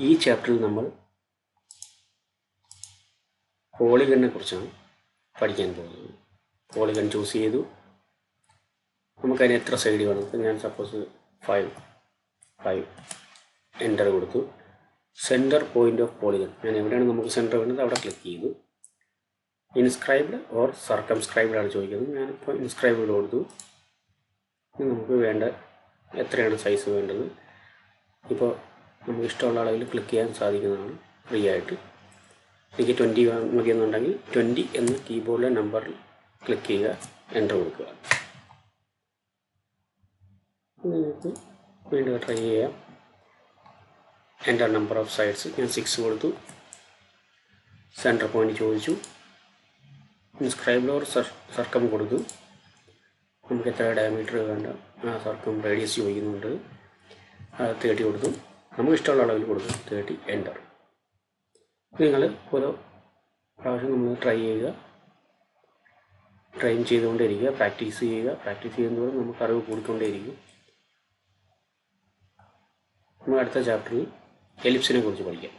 ഈ ചാപ്റ്ററിൽ നമ്മൾ പോളിഗണിനെ കുറിച്ചാണ് പഠിക്കാൻ പോകുന്നത്. പോളിഗൺ ചൂസ് ചെയ്തു. നമുക്കതിന് എത്ര സൈഡ് വേണം? ഞാൻ സപ്പോസ് 5 എൻ്റർ കൊടുത്തു. സെൻറ്റർ പോയിൻ്റ് ഓഫ് പോളിഗൺ, ഞാൻ എവിടെയാണ് നമുക്ക് സെൻറ്റർ വേണ്ടത് അവിടെ ക്ലിക്ക് ചെയ്തു. ഇൻസ്ക്രൈബ്ഡ് ഓർ സർക്കംസ്ക്രൈബ്ഡ് ആണ് ചോദിക്കുന്നത്. ഞാനിപ്പോൾ ഇൻസ്ക്രൈബ്ഡ് കൊടുത്തു. നമുക്ക് വേണ്ട എത്രയാണ് സൈസ് വേണ്ടത്. ഇപ്പോൾ നമുക്ക് ഇഷ്ടമുള്ള അളവിൽ ക്ലിക്ക് ചെയ്യാൻ സാധിക്കുന്നതാണ് ഫ്രീ ആയിട്ട്. എനിക്ക് 20 മതിയെന്നുണ്ടെങ്കിൽ 20 എന്ന കീബോർഡിലെ നമ്പറിൽ ക്ലിക്ക് ചെയ്യുക, എൻ്റർ കൊടുക്കുക. നിങ്ങൾക്ക് വീണ്ടും ട്രൈ ചെയ്യാം. എൻ്റെ നമ്പർ ഓഫ് സൈഡ്സ് ഞാൻ 6 കൊടുത്തു. സെൻറ്റർ പോയിൻ്റ് ചോദിച്ചു. ഇൻസ്ക്രൈബ്ഡ് ഓർ സർക്കം കൊടുത്തു. നമുക്ക് എത്ര ഡയമീറ്റർ വേണ്ട ആ സർക്കം റേഡിയസ് ചോദിക്കുന്നുണ്ട്. 30 കൊടുത്തു. നമുക്ക് ഇഷ്ടമുള്ള അളവിൽ കൊടുത്തു 30, എൻ്റർ. നിങ്ങൾ ഓരോ പ്രാവശ്യം നമ്മൾ ട്രൈ ചെയ്യുക, ട്രെയിൻ ചെയ്തുകൊണ്ടേയിരിക്കുക, പ്രാക്ടീസ് ചെയ്യുക. പ്രാക്ടീസ് ചെയ്യുന്നതോടെ നമുക്ക് അറിവ് കൂടിക്കൊണ്ടേയിരിക്കും. നമ്മൾ അടുത്ത ചാപ്റ്ററിൽ എലിപ്സിനെ കുറിച്ച് പഠിക്കാം.